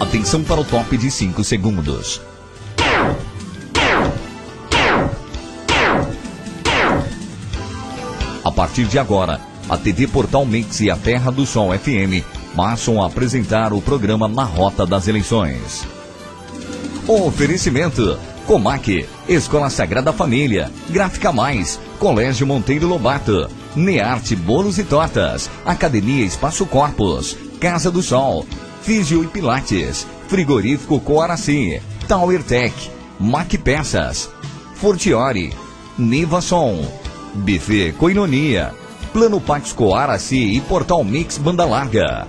Atenção para o top de 5 segundos. A partir de agora, a TV Portal Mix e a Terra do Sol FM passam a apresentar o programa Na Rota das Eleições. Oferecimento: Comac, Escola Sagrada Família, Gráfica Mais, Colégio Monteiro Lobato, Nearte Bolos e Tortas, Academia Espaço Corpus, Casa do Sol, Físio e Pilates, Frigorífico Coaraci, Tower Tech, Mac Peças, Fortiori, Niva Som, Buffet Coinonia, Plano Pax Coaraci e Portal Mix Banda Larga.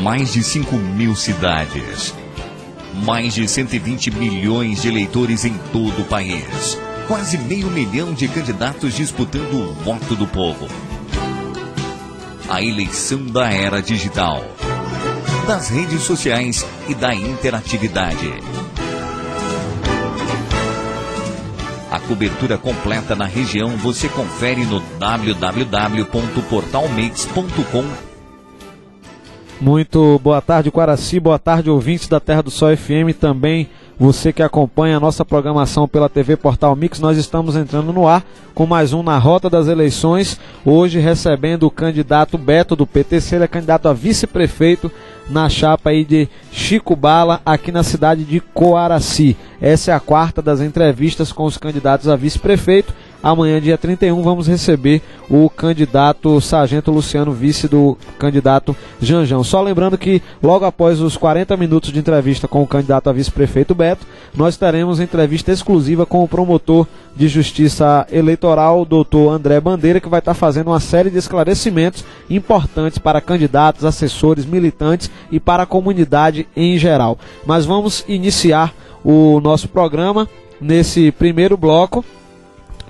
Mais de 5.000 cidades. Mais de 120 milhões de eleitores em todo o país. Quase 500 mil de candidatos disputando o voto do povo. A eleição da era digital, das redes sociais e da interatividade. A cobertura completa na região você confere no www.portalmix.com. Muito boa tarde, Coaraci, boa tarde, ouvintes da Terra do Sol FM, também você que acompanha a nossa programação pela TV Portal Mix. Nós estamos entrando no ar com mais um Na Rota das Eleições, hoje recebendo o candidato Beto do PTC, ele é candidato a vice-prefeito na chapa aí de Chico Bala, aqui na cidade de Coaraci. Essa é a quarta das entrevistas com os candidatos a vice-prefeito. Amanhã, dia 31, vamos receber o candidato Sargento Luciano, vice do candidato Janjão. Só lembrando que logo após os 40 minutos de entrevista com o candidato a vice-prefeito Beto, nós teremos entrevista exclusiva com o promotor de justiça eleitoral, doutor André Bandeira, que vai estar fazendo uma série de esclarecimentos importantes para candidatos, assessores, militantes e para a comunidade em geral. Mas vamos iniciar o nosso programa nesse primeiro bloco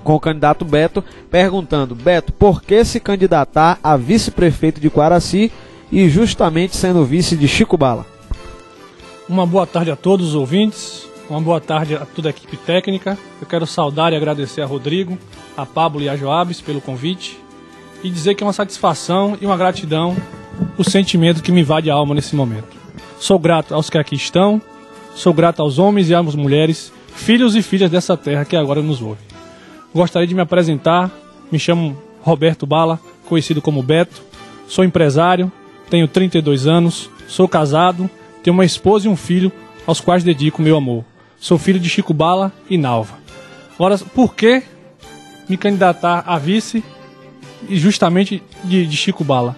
com o candidato Beto, perguntando: Beto, por que se candidatar a vice-prefeito de Coaraci e justamente sendo vice de Chico Bala? Uma boa tarde a todos os ouvintes, uma boa tarde a toda a equipe técnica. Eu quero saudar e agradecer a Rodrigo, a Pablo e a Joabes pelo convite e dizer que é uma satisfação e uma gratidão o sentimento que me invade a alma nesse momento. Sou grato aos que aqui estão, sou grato aos homens e às mulheres, filhos e filhas dessa terra que agora nos ouve. Gostaria de me apresentar, me chamo Roberto Bala, conhecido como Beto, sou empresário, tenho 32 anos, sou casado, tenho uma esposa e um filho aos quais dedico meu amor. Sou filho de Chico Bala e Nalva. Agora, por que me candidatar a vice e justamente de Chico Bala?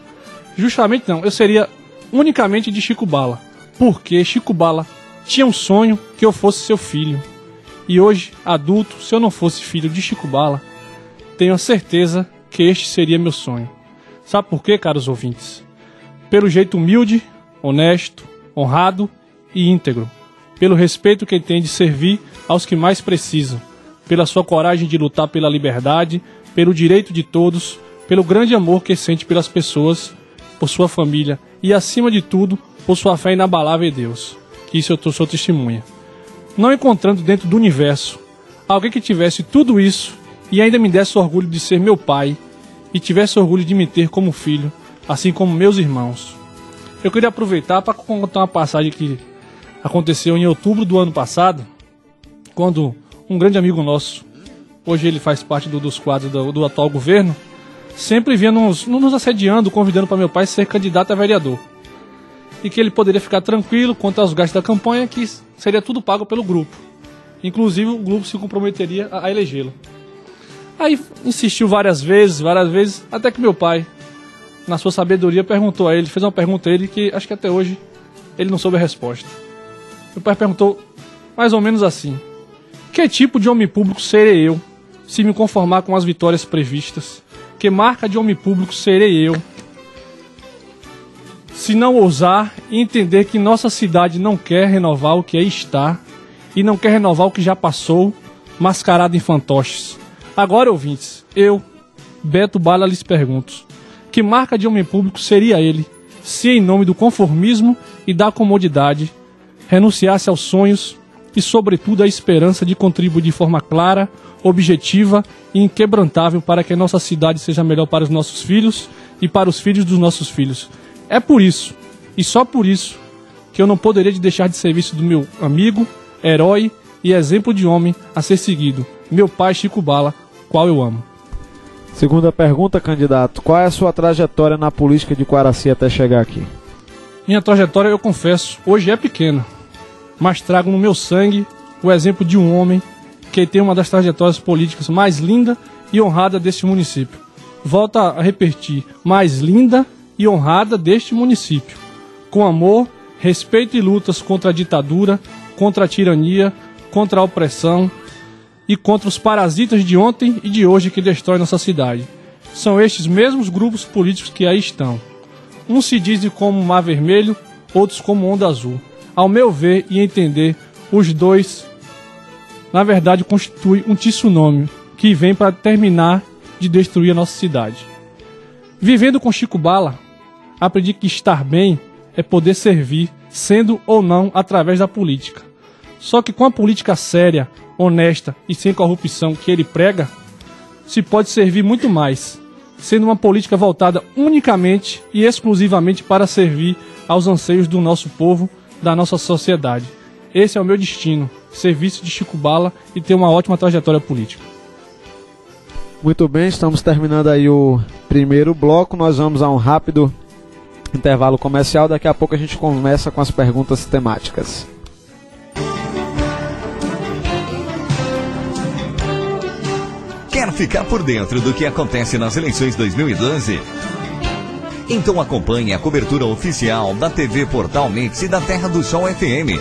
Justamente não, eu seria unicamente de Chico Bala, porque Chico Bala tinha um sonho que eu fosse seu filho. E hoje, adulto, se eu não fosse filho de Chico Bala, tenho a certeza que este seria meu sonho. Sabe por quê, caros ouvintes? Pelo jeito humilde, honesto, honrado e íntegro. Pelo respeito que ele tem de servir aos que mais precisam. Pela sua coragem de lutar pela liberdade, pelo direito de todos, pelo grande amor que sente pelas pessoas, por sua família e, acima de tudo, por sua fé inabalável em Deus. Que isso eu sou testemunha. Não encontrando dentro do universo alguém que tivesse tudo isso e ainda me desse orgulho de ser meu pai e tivesse orgulho de me ter como filho, assim como meus irmãos. Eu queria aproveitar para contar uma passagem que aconteceu em outubro do ano passado, quando um grande amigo nosso, hoje ele faz parte dos quadros do atual governo, sempre vinha nos assediando, convidando para meu pai ser candidato a vereador. E que ele poderia ficar tranquilo quanto aos gastos da campanha, que seria tudo pago pelo grupo. Inclusive o grupo se comprometeria a elegê-lo. Aí insistiu várias vezes, até que meu pai, na sua sabedoria, perguntou a ele, fez uma pergunta a ele que acho que até hoje ele não soube a resposta. Meu pai perguntou mais ou menos assim: que tipo de homem público serei eu se me conformar com as vitórias previstas? Que marca de homem público serei eu se não ousar e entender que nossa cidade não quer renovar o que aí está e não quer renovar o que já passou, mascarado em fantoches? Agora, ouvintes, eu, Beto Bala, lhes pergunto: que marca de homem público seria ele se, em nome do conformismo e da comodidade, renunciasse aos sonhos e, sobretudo, a esperança de contribuir de forma clara, objetiva e inquebrantável para que a nossa cidade seja melhor para os nossos filhos e para os filhos dos nossos filhos. É por isso, e só por isso, que eu não poderia deixar de serviço do meu amigo, herói e exemplo de homem a ser seguido, meu pai Chico Bala, qual eu amo. Segunda pergunta, candidato. Qual é a sua trajetória na política de Quaraci até chegar aqui? Minha trajetória, eu confesso, hoje é pequena, mas trago no meu sangue o exemplo de um homem que tem uma das trajetórias políticas mais linda e honrada deste município. Volto a repetir, mais linda e honrada deste município. Com amor, respeito e lutas contra a ditadura, contra a tirania, contra a opressão e contra os parasitas de ontem e de hoje que destroem nossa cidade. São estes mesmos grupos políticos que aí estão. Uns se dizem como Mar Vermelho, outros como Onda Azul. Ao meu ver e entender, os dois, na verdade, constituem um tsunami que vem para terminar de destruir a nossa cidade. Vivendo com Chico Bala, aprendi que estar bem é poder servir, sendo ou não através da política. Só que com a política séria, honesta e sem corrupção que ele prega, se pode servir muito mais, sendo uma política voltada unicamente e exclusivamente para servir aos anseios do nosso povo, da nossa sociedade. Esse é o meu destino, serviço de Chico Bala e ter uma ótima trajetória política. Muito bem, estamos terminando aí o primeiro bloco. Nós vamos a um rápido intervalo comercial. Daqui a pouco a gente começa com as perguntas temáticas. Quer ficar por dentro do que acontece nas eleições 2012? Então acompanhe a cobertura oficial da TV Portal Mix e da Terra do Sol FM.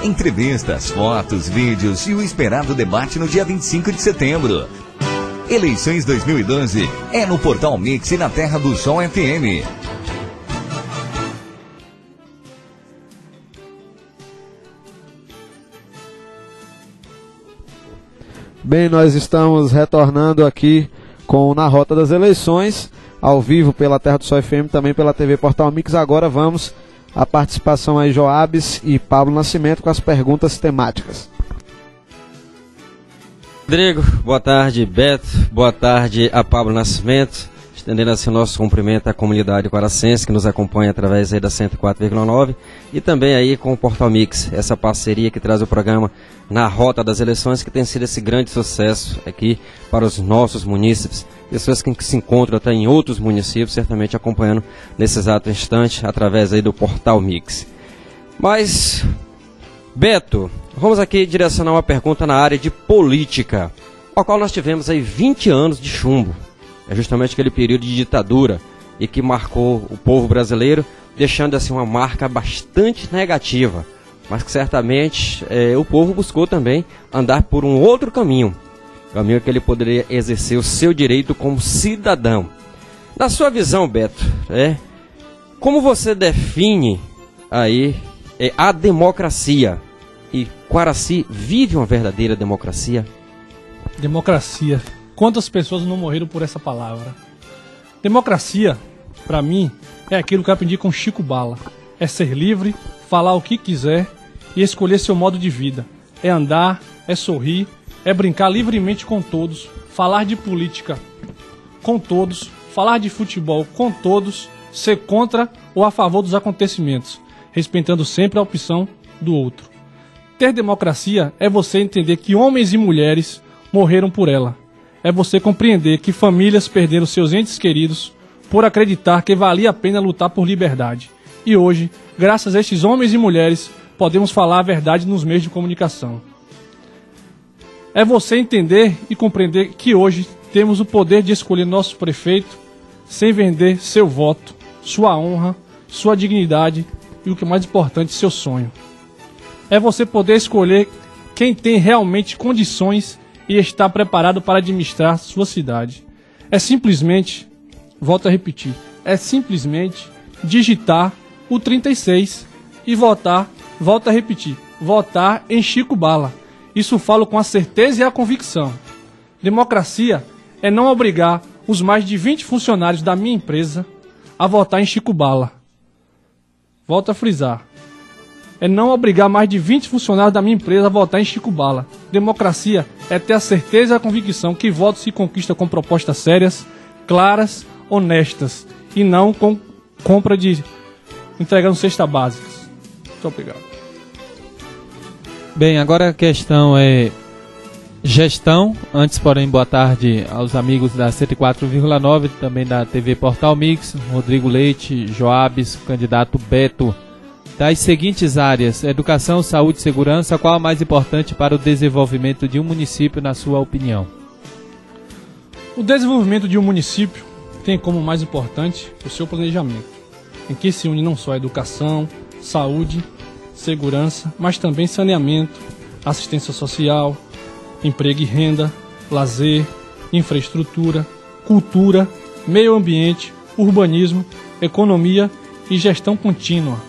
Entrevistas, fotos, vídeos e o esperado debate no dia 25 de setembro. Eleições 2012 é no Portal Mix e na Terra do Sol FM. Bem, nós estamos retornando aqui com Na Rota das Eleições, ao vivo pela Terra do Sol FM, também pela TV Portal Mix. Agora vamos à participação aí Joabes e Pablo Nascimento com as perguntas temáticas. Rodrigo, boa tarde. Beto, boa tarde a Pablo Nascimento. Estendendo assim o nosso cumprimento à comunidade quaracense que nos acompanha através aí da 104,9 e também aí com o Portal Mix, essa parceria que traz o programa Na Rota das Eleições, que tem sido esse grande sucesso aqui para os nossos munícipes, pessoas que se encontram até em outros municípios, certamente acompanhando nesse exato instante através aí do Portal Mix. Mas, Beto, vamos aqui direcionar uma pergunta na área de política, ao qual nós tivemos aí 20 anos de chumbo. É justamente aquele período de ditadura e que marcou o povo brasileiro, deixando assim uma marca bastante negativa, mas que certamente o povo buscou também andar por um outro caminho que ele poderia exercer o seu direito como cidadão. Na sua visão, Beto, como você define aí a democracia? E Quaraci vive uma verdadeira democracia? Democracia. Quantas pessoas não morreram por essa palavra? Democracia, para mim, é aquilo que eu aprendi com Chico Bala. É ser livre, falar o que quiser e escolher seu modo de vida. É andar, é sorrir, é brincar livremente com todos, falar de política com todos, falar de futebol com todos, ser contra ou a favor dos acontecimentos, respeitando sempre a opção do outro. Ter democracia é você entender que homens e mulheres morreram por ela. É você compreender que famílias perderam seus entes queridos por acreditar que valia a pena lutar por liberdade. E hoje, graças a estes homens e mulheres, podemos falar a verdade nos meios de comunicação. É você entender e compreender que hoje temos o poder de escolher nosso prefeito sem vender seu voto, sua honra, sua dignidade e, o que é mais importante, seu sonho. É você poder escolher quem tem realmente condições e está preparado para administrar sua cidade. É simplesmente, volto a repetir, é simplesmente digitar o 36 e votar, volto a repetir, votar em Chico Bala. Isso falo com a certeza e a convicção. Democracia é não obrigar os mais de 20 funcionários da minha empresa a votar em Chico Bala. Volto a frisar. é não obrigar mais de 20 funcionários da minha empresa a votar em Chico Bala. Democracia é ter a certeza e a convicção que voto se conquista com propostas sérias, claras, honestas, e não com compra de entregando cesta básicas. Muito obrigado. Bem, agora a questão é gestão. Antes, porém, boa tarde aos amigos da 104,9, também da TV Portal Mix, Rodrigo Leite, Joabes, candidato Beto. Das seguintes áreas, educação, saúde e segurança, qual a mais importante para o desenvolvimento de um município, na sua opinião? O desenvolvimento de um município tem como mais importante o seu planejamento, em que se une não só a educação, saúde, segurança, mas também saneamento, assistência social, emprego e renda, lazer, infraestrutura, cultura, meio ambiente, urbanismo, economia e gestão contínua,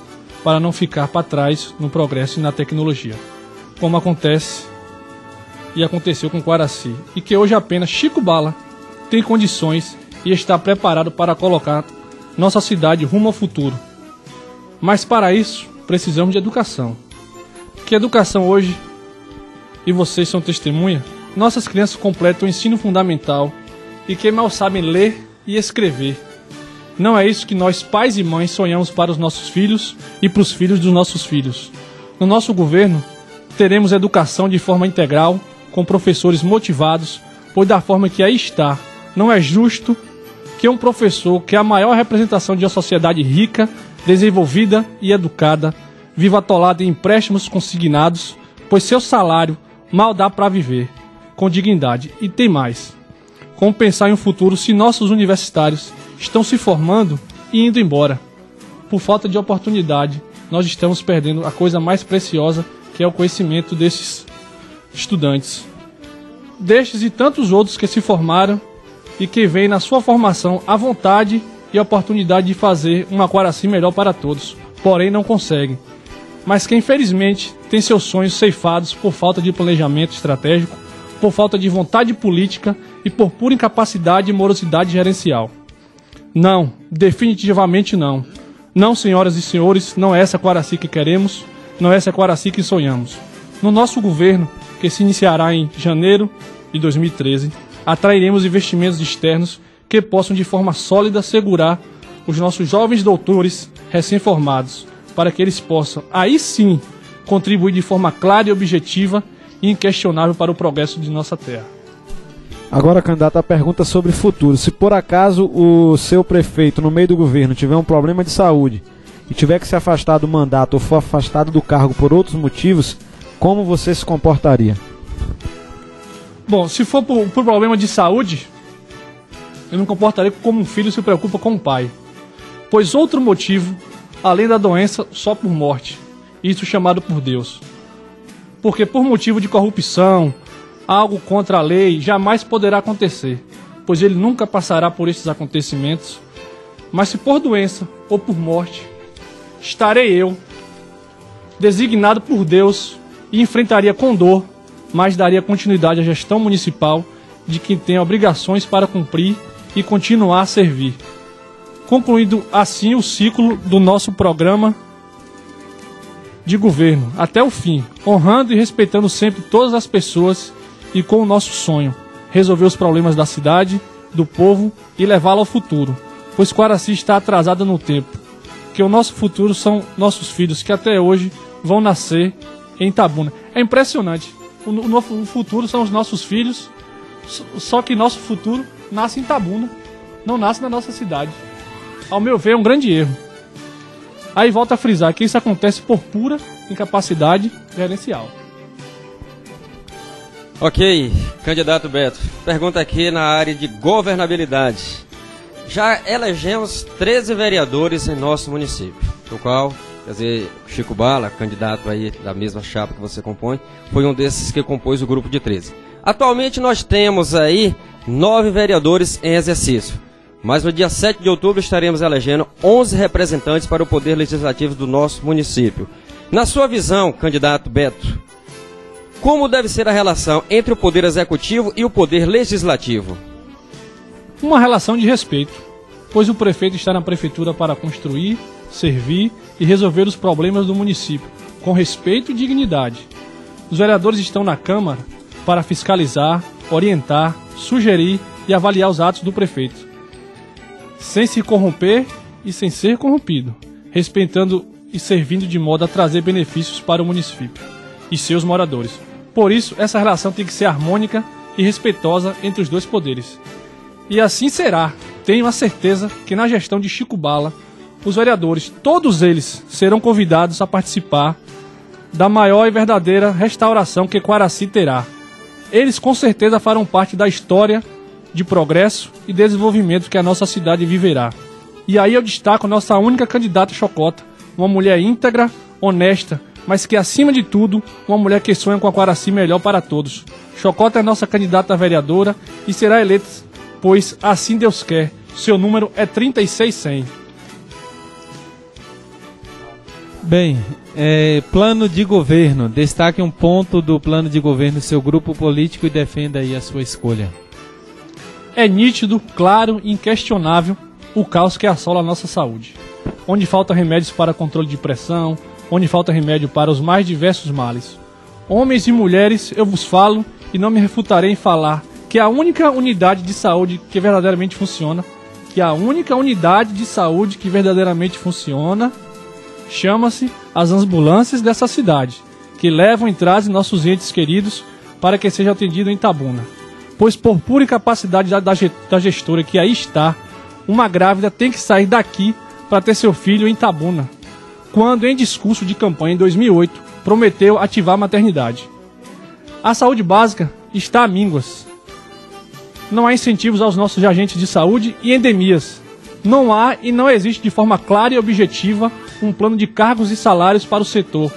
para não ficar para trás no progresso e na tecnologia, como acontece e aconteceu com Quaraci, e que hoje apenas Chico Bala tem condições e está preparado para colocar nossa cidade rumo ao futuro. Mas para isso, precisamos de educação. Que educação hoje, e vocês são testemunha, nossas crianças completam o ensino fundamental e que mal sabem ler e escrever. Não é isso que nós, pais e mães, sonhamos para os nossos filhos e para os filhos dos nossos filhos. No nosso governo, teremos educação de forma integral, com professores motivados, pois da forma que aí está, não é justo que um professor, que é a maior representação de uma sociedade rica, desenvolvida e educada, viva atolado em empréstimos consignados, pois seu salário mal dá para viver, com dignidade. E tem mais. Como pensar em um futuro se nossos universitários estão se formando e indo embora? Por falta de oportunidade, nós estamos perdendo a coisa mais preciosa, que é o conhecimento desses estudantes. Destes e tantos outros que se formaram e que veem na sua formação a vontade e a oportunidade de fazer uma Quaraci melhor para todos, porém não conseguem. Mas que infelizmente tem seus sonhos ceifados por falta de planejamento estratégico, por falta de vontade política e por pura incapacidade e morosidade gerencial. Não, definitivamente não. Não, senhoras e senhores, não é essa Quaraci que queremos, não é essa Quaraci que sonhamos. No nosso governo, que se iniciará em janeiro de 2013, atrairemos investimentos externos que possam de forma sólida assegurar os nossos jovens doutores recém-formados, para que eles possam, aí sim, contribuir de forma clara e objetiva e inquestionável para o progresso de nossa terra. Agora, candidato, a pergunta sobre futuro. Se por acaso o seu prefeito, no meio do governo, tiver um problema de saúde e tiver que se afastar do mandato ou for afastado do cargo por outros motivos, como você se comportaria? Bom, se for por problema de saúde, eu me comportaria como um filho se preocupa com o pai. Pois outro motivo, além da doença, só por morte. Isso chamado por Deus. Porque por motivo de corrupção, algo contra a lei, jamais poderá acontecer, pois ele nunca passará por esses acontecimentos. Mas se por doença ou por morte, estarei eu, designado por Deus, e enfrentaria com dor, mas daria continuidade à gestão municipal de quem tem obrigações para cumprir e continuar a servir. Concluindo assim o ciclo do nosso programa de governo até o fim, honrando e respeitando sempre todas as pessoas e com o nosso sonho, resolver os problemas da cidade, do povo e levá-lo ao futuro, pois Quaraci está atrasada no tempo, que o nosso futuro são nossos filhos que até hoje vão nascer em Itabuna. É impressionante, o futuro são os nossos filhos, só que nosso futuro nasce em Itabuna, não nasce na nossa cidade. Ao meu ver, é um grande erro. Aí volta a frisar que isso acontece por pura incapacidade gerencial. Ok, candidato Beto, pergunta aqui na área de governabilidade. Já elegemos 13 vereadores em nosso município, do qual, quer dizer, Chico Bala, candidato aí da mesma chapa que você compõe, foi um desses que compôs o grupo de 13. Atualmente nós temos aí 9 vereadores em exercício, mas no dia 7 de outubro estaremos elegendo 11 representantes para o Poder Legislativo do nosso município. Na sua visão, candidato Beto, como deve ser a relação entre o Poder Executivo e o Poder Legislativo? Uma relação de respeito, pois o prefeito está na prefeitura para construir, servir e resolver os problemas do município, com respeito e dignidade. Os vereadores estão na Câmara para fiscalizar, orientar, sugerir e avaliar os atos do prefeito, sem se corromper e sem ser corrompido, respeitando e servindo de modo a trazer benefícios para o município e seus moradores. Por isso, essa relação tem que ser harmônica e respeitosa entre os dois poderes. E assim será. Tenho a certeza que na gestão de Chico Bala, os vereadores, todos eles, serão convidados a participar da maior e verdadeira restauração que Quaraci terá. Eles com certeza farão parte da história de progresso e desenvolvimento que a nossa cidade viverá. E aí eu destaco nossa única candidata Chocota, uma mulher íntegra, honesta, mas que acima de tudo, uma mulher que sonha com a Quaraci melhor para todos. Chocota é nossa candidata a vereadora e será eleita, pois assim Deus quer. Seu número é 36100. Bem, plano de governo. Destaque um ponto do plano de governo do seu grupo político e defenda aí a sua escolha. É nítido, claro e inquestionável o caos que assola a nossa saúde. Onde falta remédios para controle de pressão, onde falta remédio para os mais diversos males. Homens e mulheres, eu vos falo e não me refutarei em falar que a única unidade de saúde que verdadeiramente funciona, chama-se as ambulâncias dessa cidade, que levam e trazem nossos entes queridos para que seja atendido em Itabuna. Pois por pura incapacidade da gestora que aí está, uma grávida tem que sair daqui para ter seu filho em Itabuna, quando em discurso de campanha em 2008 prometeu ativar a maternidade. A saúde básica está a mínguas. Não há incentivos aos nossos agentes de saúde e endemias. Não há e não existe de forma clara e objetiva um plano de cargos e salários para o setor,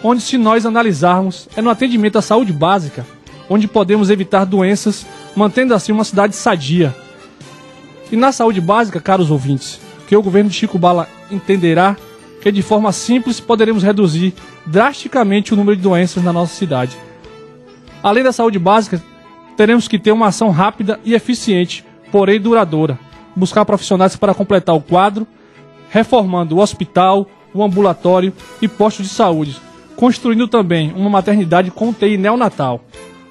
onde, se nós analisarmos, é no atendimento à saúde básica, onde podemos evitar doenças, mantendo assim uma cidade sadia. E na saúde básica, caros ouvintes, que o governo de Chico Bala entenderá que de forma simples poderemos reduzir drasticamente o número de doenças na nossa cidade. Além da saúde básica, teremos que ter uma ação rápida e eficiente, porém duradoura. Buscar profissionais para completar o quadro, reformando o hospital, o ambulatório e postos de saúde, construindo também uma maternidade com UTI neonatal,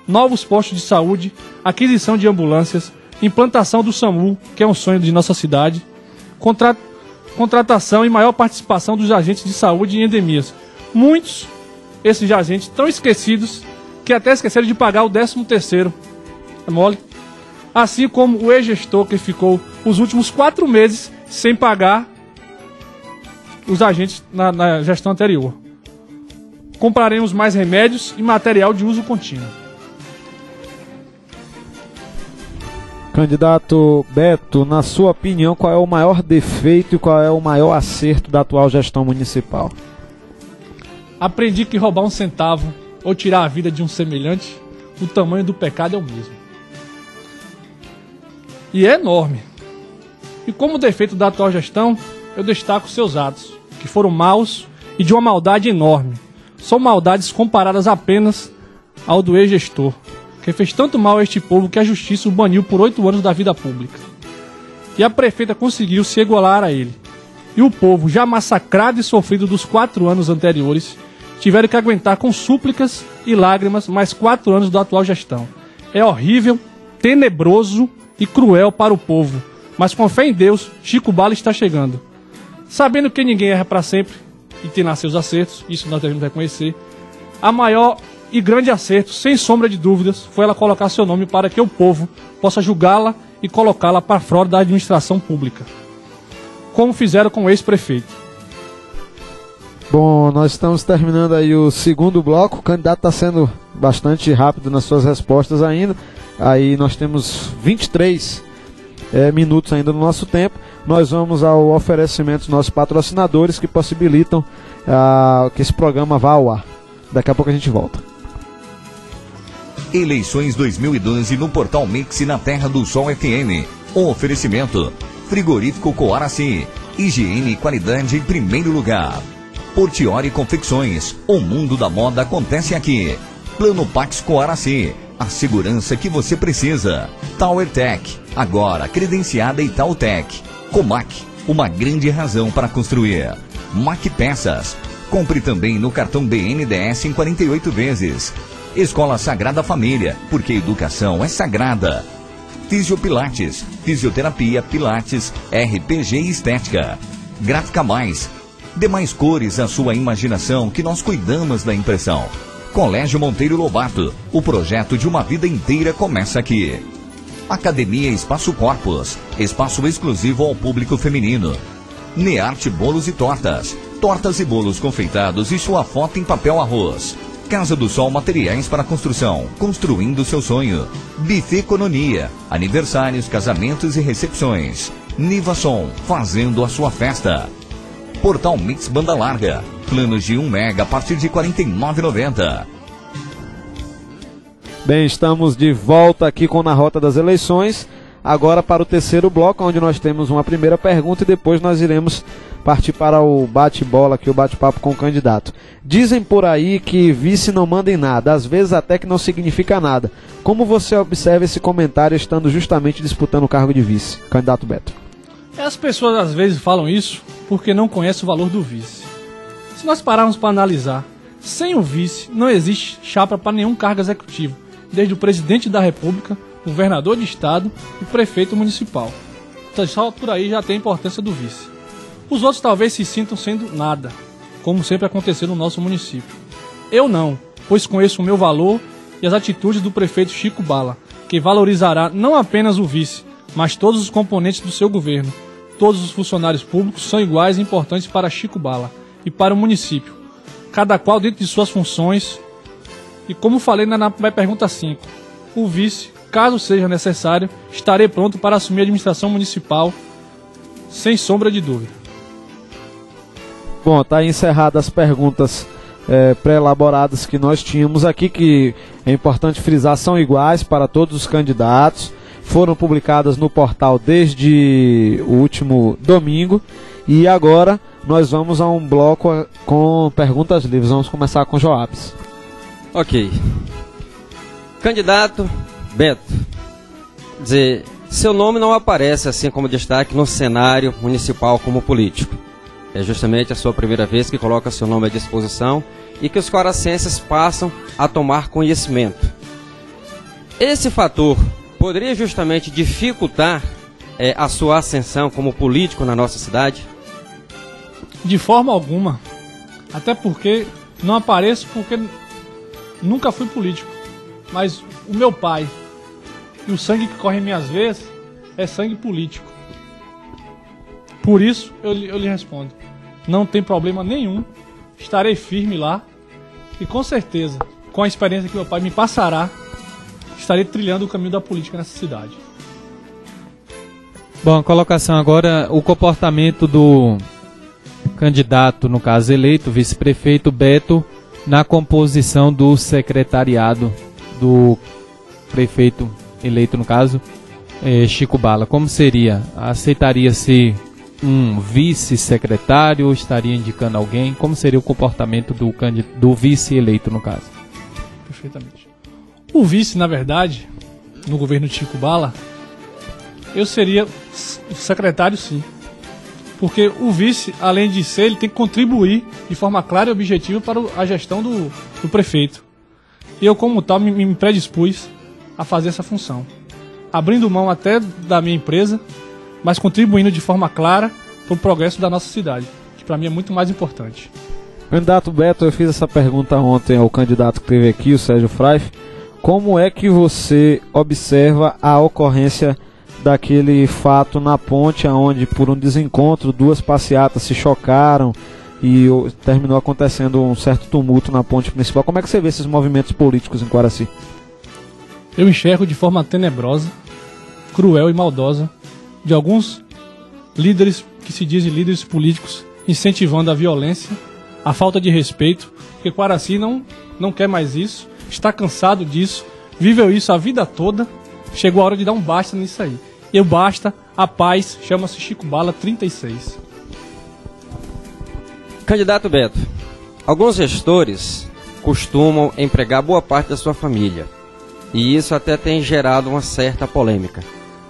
novos postos de saúde, aquisição de ambulâncias, implantação do SAMU, que é um sonho de nossa cidade, contratação e maior participação dos agentes de saúde em endemias. Muitos, esses agentes, tão esquecidos que até esqueceram de pagar o 13º. É mole? Assim como o ex-gestor que ficou os últimos 4 meses sem pagar os agentes na gestão anterior. Compraremos mais remédios e material de uso contínuo. Candidato Beto, na sua opinião, qual é o maior defeito e qual é o maior acerto da atual gestão municipal? Aprendi que roubar um centavo ou tirar a vida de um semelhante, o tamanho do pecado é o mesmo. E é enorme. E como defeito da atual gestão, eu destaco seus atos, que foram maus e de uma maldade enorme. São maldades comparadas apenas ao do ex-gestor, que fez tanto mal a este povo que a justiça o baniu por 8 anos da vida pública. E a prefeita conseguiu se igualar a ele. E o povo, já massacrado e sofrido dos 4 anos anteriores, tiveram que aguentar com súplicas e lágrimas mais 4 anos da atual gestão. É horrível, tenebroso e cruel para o povo, mas com fé em Deus, Chico Bala está chegando. Sabendo que ninguém erra para sempre e tem lá seus acertos, isso nós devemos reconhecer, a maior e grande acerto, sem sombra de dúvidas, foi ela colocar seu nome para que o povo possa julgá-la e colocá-la para fora da administração pública, como fizeram com o ex-prefeito. Bom, nós estamos terminando aí o segundo bloco. O candidato está sendo bastante rápido nas suas respostas ainda. Aí nós temos 23 minutos ainda no nosso tempo. Nós vamos ao oferecimento dos nossos patrocinadores que possibilitam que esse programa vá ao ar. Daqui a pouco a gente volta. Eleições 2012 no Portal Mix e na Terra do Sol FM. Oferecimento: Frigorífico Quaraci. Higiene e qualidade em primeiro lugar. Portiori Confecções. O mundo da moda acontece aqui. Plano Pax Quaraci. A segurança que você precisa. Tower Tech. Agora credenciada Itautec. Comac. Uma grande razão para construir. Mac Peças. Compre também no cartão BNDES em 48 vezes. Escola Sagrada Família, porque educação é sagrada. Fisiopilates, fisioterapia, pilates, RPG e estética. Gráfica Mais, dê mais cores à sua imaginação que nós cuidamos da impressão. Colégio Monteiro Lobato, o projeto de uma vida inteira começa aqui. Academia Espaço Corpus, espaço exclusivo ao público feminino. Nearte Bolos e Tortas, tortas e bolos confeitados e sua foto em papel arroz. Casa do Sol Materiais para Construção, construindo seu sonho. Buffet Cononia, aniversários, casamentos e recepções. Nivason, fazendo a sua festa. Portal Mix Banda Larga, planos de 1 mega a partir de R$ 49,90. Bem, estamos de volta aqui com Na Rota das Eleições, agora para o terceiro bloco, onde nós temos uma primeira pergunta e depois nós iremos partir para o bate-bola aqui, o bate-papo com o candidato. Dizem por aí que vice não manda em nada, às vezes até que não significa nada. Como você observa esse comentário estando justamente disputando o cargo de vice, candidato Beto? As pessoas às vezes falam isso porque não conhecem o valor do vice. Se nós pararmos para analisar, sem o vice não existe chapa para nenhum cargo executivo, desde o presidente da República, governador de estado e prefeito municipal. Então, só por aí já tem a importância do vice. Os outros talvez se sintam sendo nada, como sempre aconteceu no nosso município. Eu não, pois conheço o meu valor e as atitudes do prefeito Chico Bala, que valorizará não apenas o vice, mas todos os componentes do seu governo. Todos os funcionários públicos são iguais e importantes para Chico Bala e para o município, cada qual dentro de suas funções. E como falei na pergunta 5, o vice, caso seja necessário, estarei pronto para assumir a administração municipal, sem sombra de dúvida. Bom, está encerradas as perguntas pré-elaboradas que nós tínhamos aqui, que é importante frisar, são iguais para todos os candidatos. Foram publicadas no portal desde o último domingo. E agora nós vamos a um bloco com perguntas livres. Vamos começar com Joabes. Ok. Candidato Beto, dizer, seu nome não aparece assim como destaque no cenário municipal como político. É justamente a sua primeira vez que coloca seu nome à disposição e que os quaracenses passam a tomar conhecimento. Esse fator poderia justamente dificultar a sua ascensão como político na nossa cidade? De forma alguma. Até porque não apareço porque nunca fui político. Mas o meu pai e o sangue que corre em minhas veias é sangue político. Por isso eu lhe respondo. Não tem problema nenhum. Estarei firme lá. E com certeza, com a experiência que meu pai me passará, estarei trilhando o caminho da política nessa cidade. Bom, a colocação agora, o comportamento do candidato, no caso eleito, vice-prefeito Beto, na composição do secretariado do prefeito eleito, no caso, Chico Bala. Como seria? Aceitaria-se um vice-secretário ou estaria indicando alguém? Como seria o comportamento do vice-eleito, no caso? Perfeitamente. O vice, na verdade, no governo de Chico Bala, eu seria o secretário, sim. Porque o vice, além de ser, ele tem que contribuir de forma clara e objetiva para a gestão do prefeito. E eu, como tal, me predispus a fazer essa função. Abrindo mão até da minha empresa, mas contribuindo de forma clara para o progresso da nossa cidade, que para mim é muito mais importante. Candidato Beto, eu fiz essa pergunta ontem ao candidato que esteve aqui, o Sérgio Fraif. Como é que você observa a ocorrência daquele fato na ponte, onde por um desencontro duas passeatas se chocaram e terminou acontecendo um certo tumulto na ponte principal? Como é que você vê esses movimentos políticos em Quaraci? Eu enxergo de forma tenebrosa, cruel e maldosa de alguns líderes que se dizem líderes políticos incentivando a violência, a falta de respeito, porque Quaraci não quer mais isso, está cansado disso, viveu isso a vida toda, chegou a hora de dar um basta nisso aí. E o basta, a paz, chama-se Chico Bala 36. Candidato Beto, alguns gestores costumam empregar boa parte da sua família, e isso até tem gerado uma certa polêmica.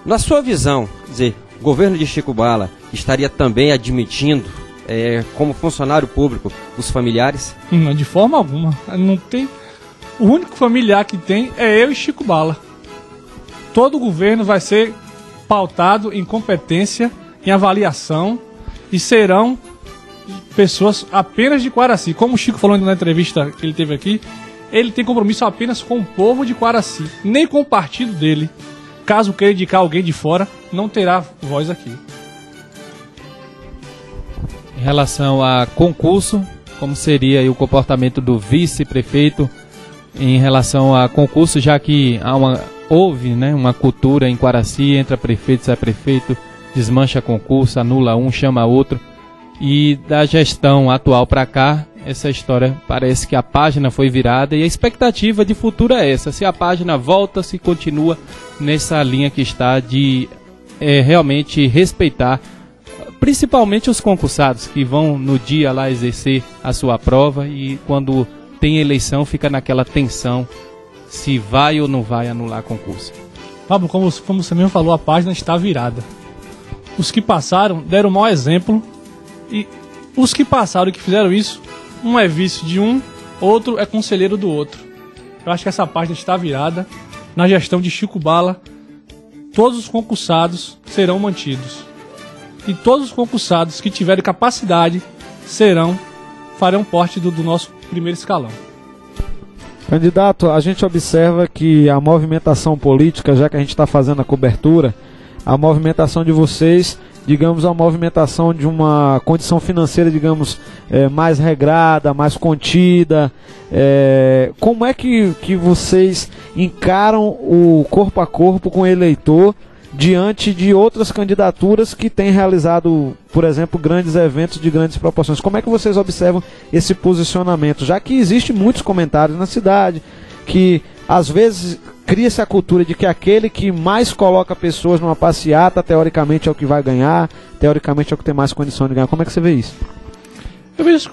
Na sua visão, o governo de Chico Bala estaria também admitindo como funcionário público, os familiares? Não, de forma alguma. Não tem. O único familiar que tem é eu e Chico Bala. Todo o governo vai ser pautado em competência, em avaliação, e serão pessoas apenas de Quaraci. Como o Chico falou na entrevista que ele teve aqui, ele tem compromisso apenas com o povo de Quaraci, nem com o partido dele. Caso queira indicar alguém de fora, não terá voz aqui. Em relação a concurso, como seria aí o comportamento do vice-prefeito em relação a concurso, já que houve, né, uma cultura em Quaraci, entra prefeito, sai prefeito, desmancha concurso, anula um, chama outro. E da gestão atual para cá, essa história parece que a página foi virada e a expectativa de futuro é essa. Se a página volta, se continua nessa linha que está de realmente respeitar, principalmente os concursados que vão no dia lá exercer a sua prova, e quando tem eleição fica naquela tensão se vai ou não vai anular concurso. Pablo, como você mesmo falou, a página está virada. Os que passaram deram um mau exemplo, e os que passaram e que fizeram isso, um é vice de um, outro é conselheiro do outro. Eu acho que essa página está virada. Na gestão de Chico Bala, todos os concursados serão mantidos. E todos os concursados que tiverem capacidade farão parte do nosso primeiro escalão. Candidato, a gente observa que a movimentação política, já que a gente está fazendo a cobertura, a movimentação de vocês, digamos, a movimentação de uma condição financeira, digamos, mais regrada, mais contida. Como é que vocês encaram o corpo a corpo com o eleitor diante de outras candidaturas que têm realizado, por exemplo, grandes eventos de grandes proporções? Como é que vocês observam esse posicionamento? Já que existem muitos comentários na cidade, que às vezes cria-se a cultura de que aquele que mais coloca pessoas numa passeata, teoricamente é o que vai ganhar, teoricamente é o que tem mais condição de ganhar. Como é que você vê isso? Eu vejo isso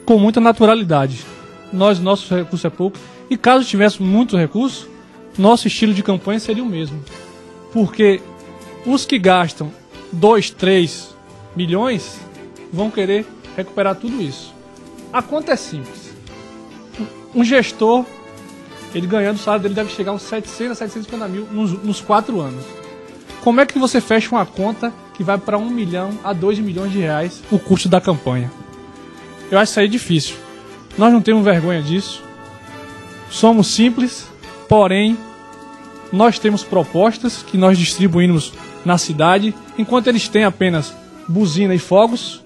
com muita naturalidade. Nosso recurso é pouco, e caso tivéssemos muito recurso, nosso estilo de campanha seria o mesmo. Porque os que gastam 2, 3 milhões vão querer recuperar tudo isso. A conta é simples. Um gestor, ele ganhando, o salário dele deve chegar a uns 700 a 750 mil nos 4 anos. Como é que você fecha uma conta que vai para 1 milhão a 2 milhões de reais o custo da campanha? Eu acho isso aí difícil. Nós não temos vergonha disso. Somos simples, porém nós temos propostas que nós distribuímos na cidade, enquanto eles têm apenas buzina e fogos.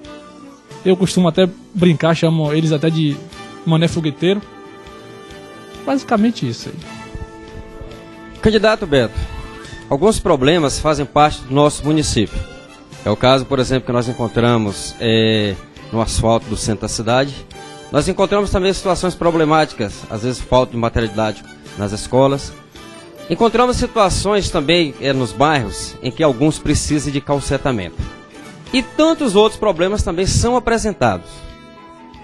Eu costumo até brincar, chamo eles até de mané fogueteiro. Basicamente isso aí. Candidato Beto, alguns problemas fazem parte do nosso município. É o caso, por exemplo, que nós encontramos no asfalto do centro da cidade. Nós encontramos também situações problemáticas, às vezes falta de materialidade nas escolas. Encontramos situações também nos bairros em que alguns precisam de calcetamento. E tantos outros problemas também são apresentados.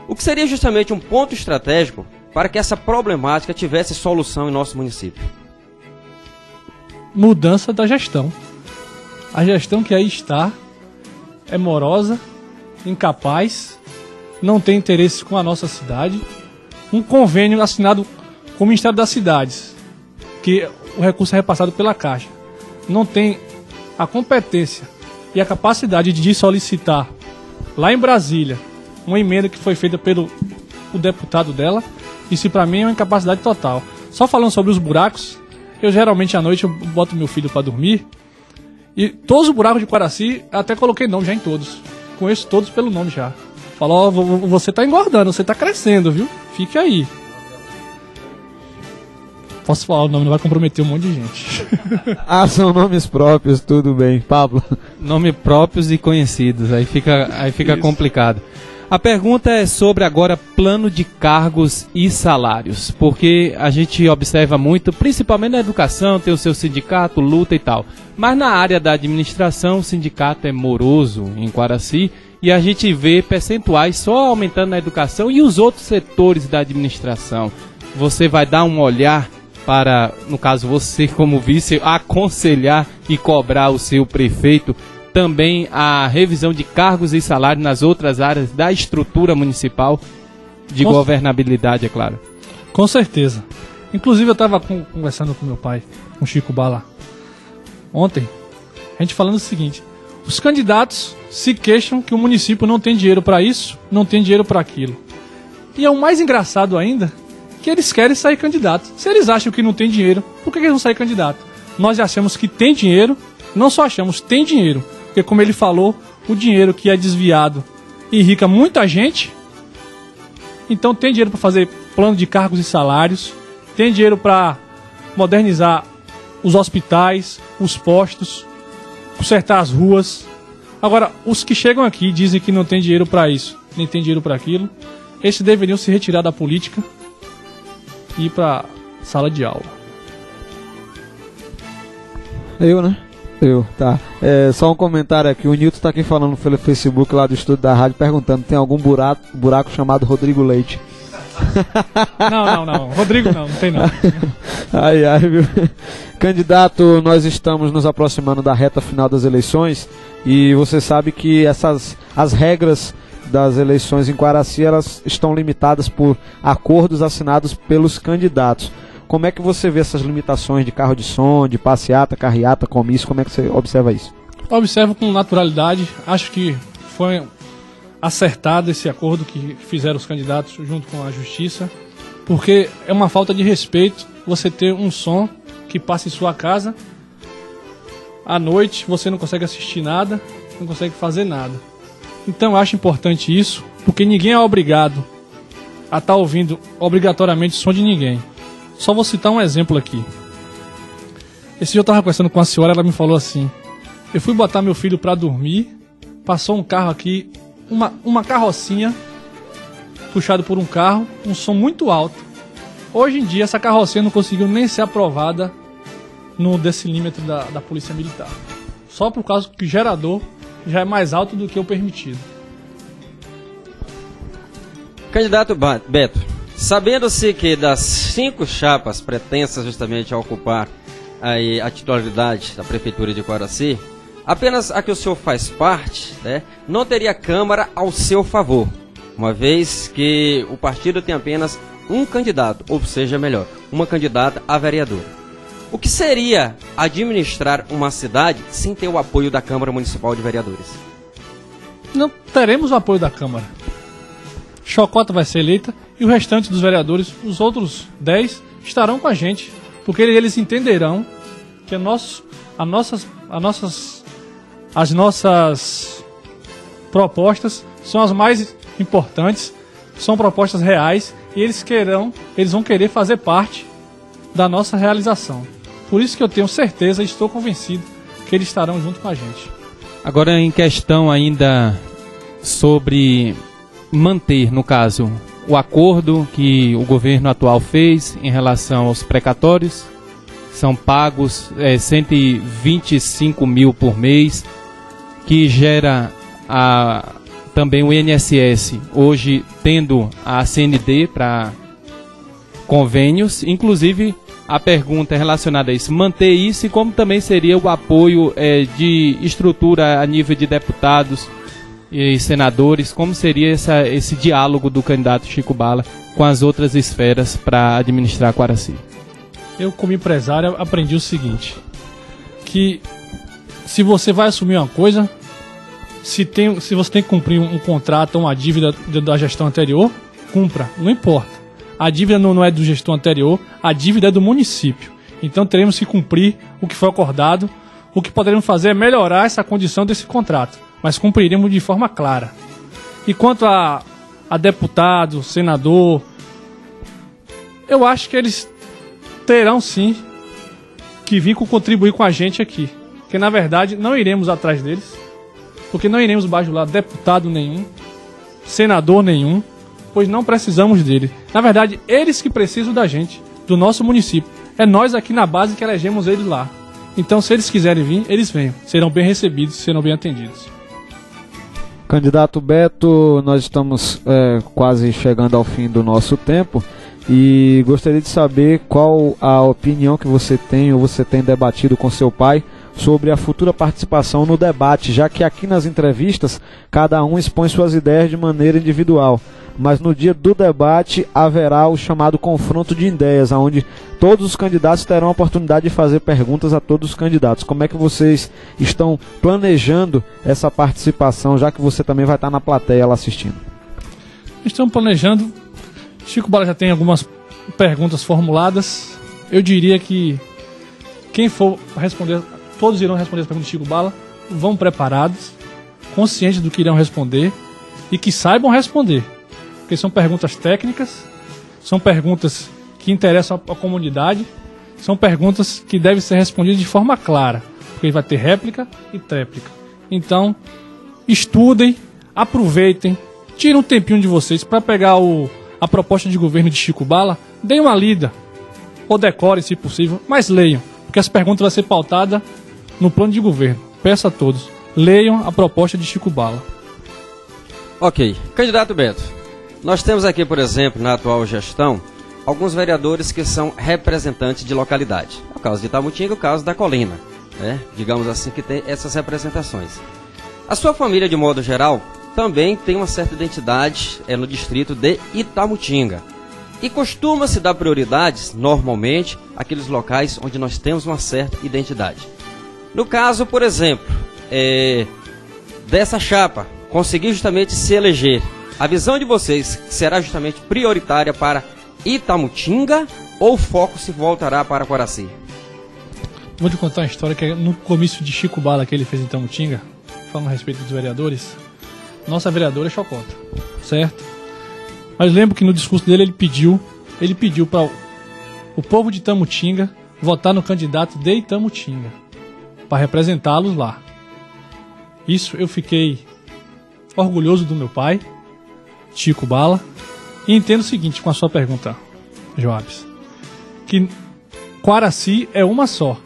O que seria justamente um ponto estratégico para que essa problemática tivesse solução em nosso município? Mudança da gestão. A gestão que aí está é morosa, incapaz, não tem interesse com a nossa cidade. Um convênio assinado com o Ministério das Cidades, que o recurso é repassado pela Caixa, não tem a competência e a capacidade de solicitar lá em Brasília uma emenda que foi feita pelo deputado dela. Isso para mim é uma incapacidade total. Só falando sobre os buracos, eu geralmente à noite eu boto meu filho para dormir, e todos os buracos de Quaraci, até coloquei nome já em todos. Conheço todos pelo nome já. Falou, você tá engordando, você tá crescendo, viu? Fique aí. Posso falar o nome, não vai comprometer um monte de gente. São nomes próprios, tudo bem. Pablo? Nomes próprios e conhecidos, aí fica complicado. A pergunta é sobre agora plano de cargos e salários, porque a gente observa muito, principalmente na educação, tem o seu sindicato, luta e tal. Mas na área da administração, o sindicato é moroso em Quaraci, e a gente vê percentuais só aumentando na educação e os outros setores da administração. Você vai dar um olhar para, no caso você como vice, aconselhar e cobrar o seu prefeito também a revisão de cargos e salários nas outras áreas da estrutura municipal, de governabilidade, é claro. Com certeza. Inclusive eu estava conversando com meu pai, com o Chico Bala, ontem, a gente falando o seguinte: os candidatos se queixam que o município não tem dinheiro para isso, não tem dinheiro para aquilo. E é o mais engraçado ainda, que eles querem sair candidatos. Se eles acham que não tem dinheiro, por que eles vão sair candidato? Nós achamos que tem dinheiro, não só achamos, tem dinheiro. Porque como ele falou, o dinheiro que é desviado enrica muita gente. Então tem dinheiro para fazer plano de cargos e salários, tem dinheiro para modernizar os hospitais, os postos, consertar as ruas. Agora, os que chegam aqui e dizem que não tem dinheiro para isso, nem tem dinheiro para aquilo, esses deveriam se retirar da política e ir para sala de aula. Tá. Só um comentário aqui. O Nilton tá aqui falando pelo Facebook lá do estúdio da rádio, perguntando: tem algum buraco chamado Rodrigo Leite? Não. Rodrigo não tem não. Ai, viu? Candidato, nós estamos nos aproximando da reta final das eleições e você sabe que as regras das eleições em Quaraci, elas estão limitadas por acordos assinados pelos candidatos. Como é que você vê essas limitações de carro de som, de passeata, carreata, comício? Como é que você observa isso? Observo com naturalidade. Acho que foi acertado esse acordo que fizeram os candidatos junto com a justiça, porque é uma falta de respeito você ter um som que passa em sua casa à noite, você não consegue assistir nada, não consegue fazer nada. Então eu acho importante isso, porque ninguém é obrigado a estar ouvindo obrigatoriamente o som de ninguém. Só vou citar um exemplo aqui. Esse dia eu estava conversando com a senhora, ela me falou assim: eu fui botar meu filho para dormir, passou um carro aqui, uma carrocinha puxado por um carro, um som muito alto. Hoje em dia essa carrocinha não conseguiu nem ser aprovada no decilímetro da Polícia Militar, só por causa que o gerador já é mais alto do que o permitido. Candidato Beto, sabendo-se que das 5 chapas pretensas justamente a ocupar aí a titularidade da Prefeitura de Quaraci, apenas a que o senhor faz parte, né, não teria Câmara ao seu favor, uma vez que o partido tem apenas um candidato, ou seja, melhor, uma candidata a vereador. O que seria administrar uma cidade sem ter o apoio da Câmara Municipal de Vereadores? Não teremos o apoio da Câmara. Chocota vai ser eleita e o restante dos vereadores, os outros 10, estarão com a gente, porque eles entenderão que as nossas propostas são as mais importantes, são propostas reais e eles vão querer fazer parte da nossa realização. Por isso que eu tenho certeza e estou convencido que eles estarão junto com a gente. Agora, em questão ainda sobre manter, no caso, o acordo que o governo atual fez em relação aos precatórios, são pagos 125 mil por mês, que gera também o INSS, hoje tendo a CND para convênios, inclusive a pergunta é relacionada a isso, manter isso, e como também seria o apoio de estrutura a nível de deputados e senadores, como seria esse diálogo do candidato Chico Bala com as outras esferas para administrar Quaraci? Eu, como empresário, aprendi o seguinte, que se você vai assumir uma coisa, se você tem que cumprir um contrato ou uma dívida da gestão anterior, cumpra, não importa. A dívida não é do gestor anterior, a dívida é do município. Então teremos que cumprir o que foi acordado. O que poderemos fazer é melhorar essa condição desse contrato, mas cumpriremos de forma clara. E quanto a deputado, senador, eu acho que eles terão sim que vir contribuir com a gente aqui. Porque na verdade não iremos atrás deles, porque não iremos bajular deputado nenhum, senador nenhum, pois não precisamos dele. Na verdade, eles que precisam da gente, do nosso município. É nós aqui na base que elegemos eles lá. Então, se eles quiserem vir, eles venham. Serão bem recebidos, serão bem atendidos. Candidato Beto, nós estamos quase chegando ao fim do nosso tempo e gostaria de saber qual a opinião que você tem ou você tem debatido com seu pai sobre a futura participação no debate, já que aqui nas entrevistas cada um expõe suas ideias de maneira individual. Mas no dia do debate haverá o chamado confronto de ideias, onde todos os candidatos terão a oportunidade de fazer perguntas a todos os candidatos. Como é que vocês estão planejando essa participação, já que você também vai estar na plateia lá assistindo? Estamos planejando. Chico Bala já tem algumas perguntas formuladas. Eu diria que quem for responder, todos irão responder as perguntas de Chico Bala, vão preparados, conscientes do que irão responder e que saibam responder. Porque são perguntas técnicas, são perguntas que interessam a comunidade, são perguntas que devem ser respondidas de forma clara, porque vai ter réplica e tréplica. Então, estudem, aproveitem, tirem um tempinho de vocês para pegar a proposta de governo de Chico Bala, deem uma lida, ou decorem se possível, mas leiam, porque as perguntas vão ser pautadas no plano de governo. Peço a todos, leiam a proposta de Chico Bala. Ok. Candidato Beto, nós temos aqui, por exemplo, na atual gestão, alguns vereadores que são representantes de localidade. O caso de Itamutinga e o caso da Colina, né? Digamos assim, que tem essas representações. A sua família, de modo geral, também tem uma certa identidade no distrito de Itamutinga. E costuma-se dar prioridades, normalmente, àqueles locais onde nós temos uma certa identidade. No caso, por exemplo, dessa chapa, conseguir justamente se eleger, a visão de vocês será justamente prioritária para Itamutinga ou o foco se voltará para Quaraci? Vou te contar uma história que no comício de Chico Bala que ele fez em Itamutinga, falando a respeito dos vereadores, nossa vereadora é Chocota, certo? Mas lembro que no discurso dele ele pediu para o povo de Itamutinga votar no candidato de Itamutinga, para representá-los lá. Isso eu fiquei orgulhoso do meu pai, Chico Bala, e entendo o seguinte com a sua pergunta, Joabes, que Quaraci é uma só.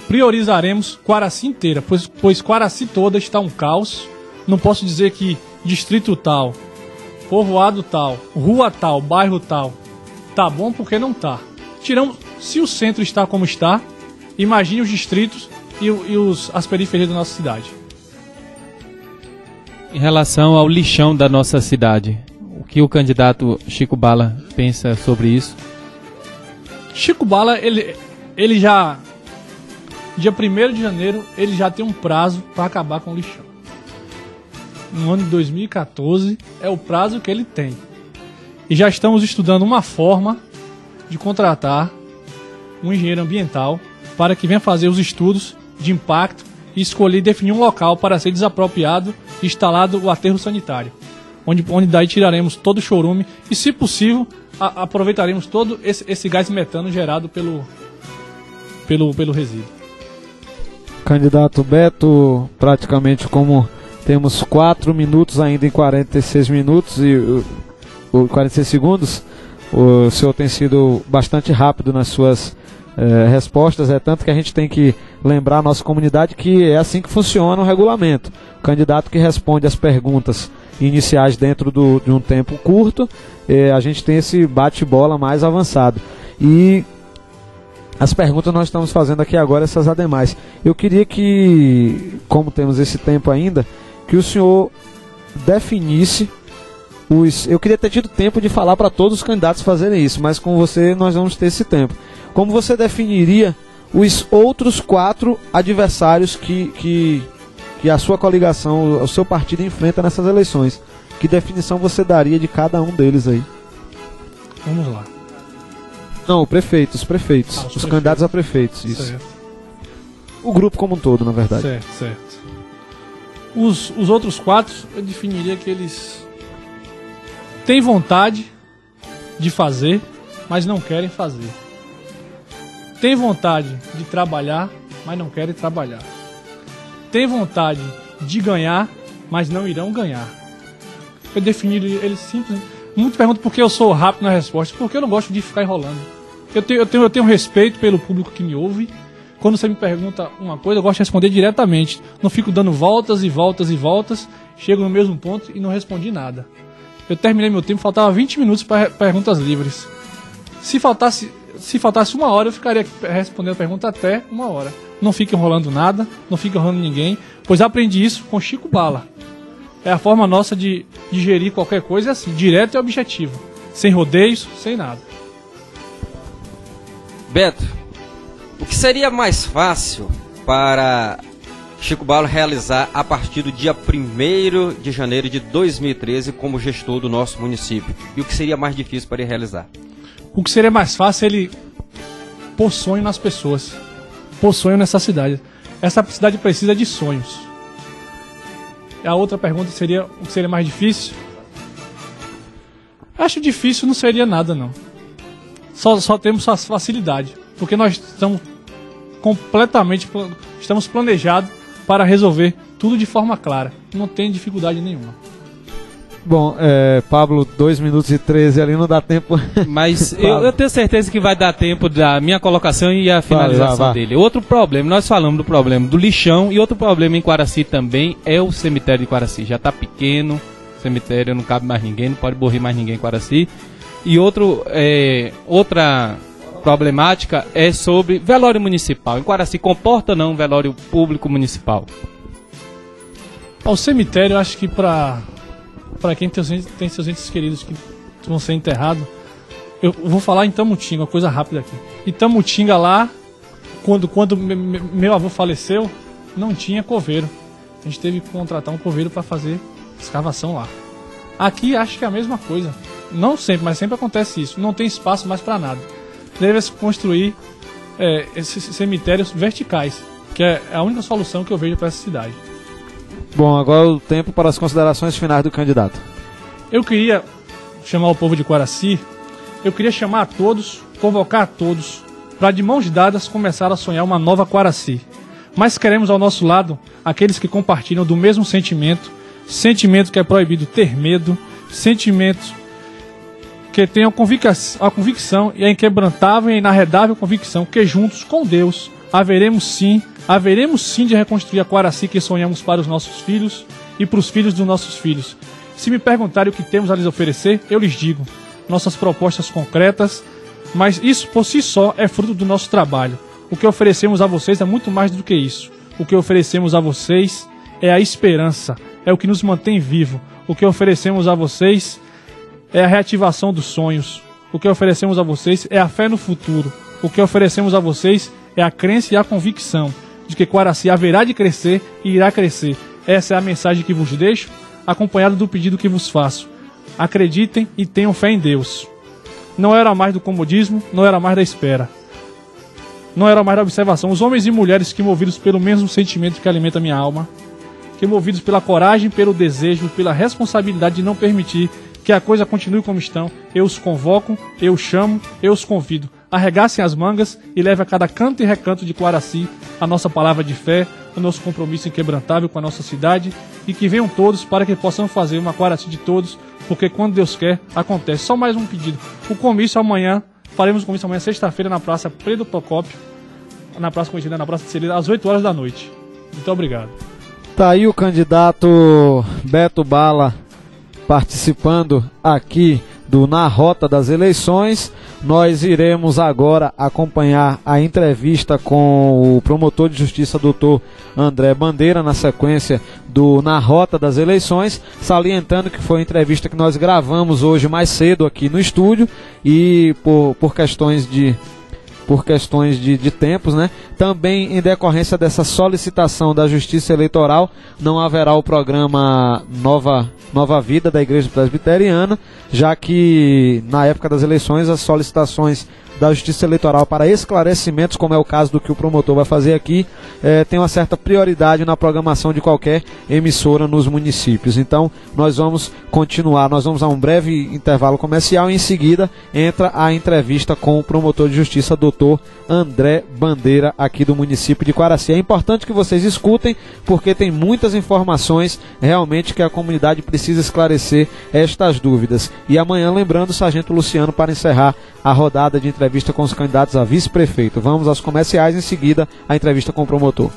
Priorizaremos Quaraci inteira, pois Quaraci toda está um caos. Não posso dizer que distrito tal, povoado tal, rua tal, bairro tal, tá bom porque não tá. Se o centro está como está, imagine os distritos e as periferias da nossa cidade. Em relação ao lixão da nossa cidade, o que o candidato Chico Bala pensa sobre isso? Chico Bala, ele já, dia 1º de janeiro, ele já tem um prazo para acabar com o lixão. No ano de 2014 é o prazo que ele tem. E já estamos estudando uma forma de contratar um engenheiro ambiental para que venha fazer os estudos de impacto e escolher e definir um local para ser desapropriado e instalado o aterro sanitário, onde daí tiraremos todo o chorume e, se possível, aproveitaremos todo esse gás metano gerado pelo resíduo. Candidato Beto, praticamente como temos 4 minutos ainda em 46 minutos e 46 segundos, o senhor tem sido bastante rápido nas suas respostas, tanto que a gente tem que lembrar a nossa comunidade que é assim que funciona o regulamento. O candidato que responde as perguntas iniciais dentro de um tempo curto, a gente tem esse bate-bola mais avançado. E as perguntas nós estamos fazendo aqui agora, essas ademais. Eu queria que, como temos esse tempo ainda, que o senhor definisse eu queria ter tido tempo de falar para todos os candidatos fazerem isso, mas com você nós vamos ter esse tempo. Como você definiria os outros 4 adversários que a sua coligação, o seu partido enfrenta nessas eleições? Que definição você daria de cada um deles aí? Vamos lá. Não, os prefeitos. Os candidatos a prefeitos, isso. Certo. O grupo como um todo, na verdade. Certo. Os outros 4, eu definiria que eles têm vontade de fazer, mas não querem fazer. Têm vontade de trabalhar, mas não querem trabalhar. Têm vontade de ganhar, mas não irão ganhar. Eu definiria eles simplesmente. Muitos perguntam por que eu sou rápido na resposta, porque eu não gosto de ficar enrolando. Eu tenho respeito pelo público que me ouve. Quando você me pergunta uma coisa, eu gosto de responder diretamente. Não fico dando voltas e voltas e voltas, chego no mesmo ponto e não respondi nada. Eu terminei meu tempo, faltava 20 minutos para perguntas livres. Se faltasse 1 hora, eu ficaria respondendo a pergunta até 1 hora. não fique enrolando nada, não fique enrolando ninguém, pois aprendi isso com Chico Bala. É a forma nossa de gerir qualquer coisa, é assim, direto e objetivo, sem rodeios, sem nada. Beto, o que seria mais fácil para Chico Bala realizar a partir do dia 1º de janeiro de 2013 como gestor do nosso município? E o que seria mais difícil para ele realizar? O que seria mais fácil é ele pôr sonho nas pessoas, pôr sonho nessa cidade. Essa cidade precisa de sonhos. A outra pergunta seria, o que seria mais difícil? Acho difícil não seria nada, não. Só temos a facilidade, porque nós estamos estamos planejados para resolver tudo de forma clara. Não tem dificuldade nenhuma. Bom, Pablo, 2 minutos e 13 ali não dá tempo. Mas eu tenho certeza que vai dar tempo da minha colocação e a finalização dele. Outro problema, nós falamos do problema do lixão, e outro problema em Quaraci também é o cemitério de Quaraci. Já está pequeno, o cemitério não cabe mais ninguém, não pode morrer mais ninguém em Quaraci. E outra problemática é sobre velório municipal. Em Quaraci comporta ou não um velório público municipal? O cemitério, eu acho que para quem tem seus entes queridos que vão ser enterrados, eu vou falar em Tamutinga, uma coisa rápida aqui. Em Tamutinga lá, quando meu avô faleceu, não tinha coveiro. A gente teve que contratar um coveiro para fazer escavação lá. Aqui acho que é a mesma coisa. Não sempre, mas sempre acontece isso. Não tem espaço mais para nada. Deve-se construir esses cemitérios verticais, que é a única solução que eu vejo para essa cidade. Bom, agora é o tempo para as considerações finais do candidato. Eu queria chamar o povo de Quaraci, eu queria chamar a todos, convocar a todos, para de mãos dadas começar a sonhar uma nova Quaraci. Mas queremos ao nosso lado aqueles que compartilham do mesmo sentimento que é proibido ter medo, sentimento que tenham a convicção e a inquebrantável e inarredável convicção que juntos com Deus haveremos sim de reconstruir a Quaraci que sonhamos para os nossos filhos e para os filhos dos nossos filhos. Se me perguntarem o que temos a lhes oferecer, eu lhes digo, nossas propostas concretas, mas isso por si só é fruto do nosso trabalho. O que oferecemos a vocês é muito mais do que isso. O que oferecemos a vocês é a esperança, é o que nos mantém vivo. O que oferecemos a vocês é a reativação dos sonhos. O que oferecemos a vocês é a fé no futuro. O que oferecemos a vocês é a crença e a convicção de que Quaraci haverá de crescer e irá crescer. Essa é a mensagem que vos deixo, acompanhado do pedido que vos faço. Acreditem e tenham fé em Deus. Não era mais do comodismo, não era mais da espera. Não era mais da observação. Os homens e mulheres que, movidos pelo mesmo sentimento que alimenta minha alma, que movidos pela coragem, pelo desejo, pela responsabilidade de não permitir que a coisa continue como estão, eu os convoco, eu os chamo, eu os convido. Arregassem as mangas e leve a cada canto e recanto de Quaraci a nossa palavra de fé, o nosso compromisso inquebrantável com a nossa cidade, e que venham todos para que possamos fazer uma Quaraci de todos, porque quando Deus quer, acontece. Só mais um pedido. O comício amanhã, faremos o comício amanhã, sexta-feira, na Praça Pedro Procópio, na Praça Conhecida, na Praça de Cereira, às 8 horas da noite. Muito obrigado. Tá aí o candidato Beto Bala participando aqui Na Rota das Eleições. Nós iremos agora acompanhar a entrevista com o promotor de justiça, doutor André Bandeira, na sequência do Na Rota das Eleições, salientando que foi uma entrevista que nós gravamos hoje mais cedo aqui no estúdio e por questões de tempos, né? Também em decorrência dessa solicitação da Justiça Eleitoral, não haverá o programa Nova Vida da Igreja Presbiteriana, já que na época das eleições as solicitações da Justiça Eleitoral para esclarecimentos, como é o caso do que o promotor vai fazer aqui, tem uma certa prioridade na programação de qualquer emissora nos municípios. Então nós vamos continuar, nós vamos a um breve intervalo comercial e em seguida entra a entrevista com o promotor de justiça, doutor André Bandeira, aqui do município de Quaraci. É importante que vocês escutem, porque tem muitas informações realmente que a comunidade precisa esclarecer estas dúvidas. E amanhã, lembrando, o Sargento Luciano para encerrar a rodada de entrevista com os candidatos a vice-prefeito. Vamos aos comerciais, em seguida a entrevista com o promotor.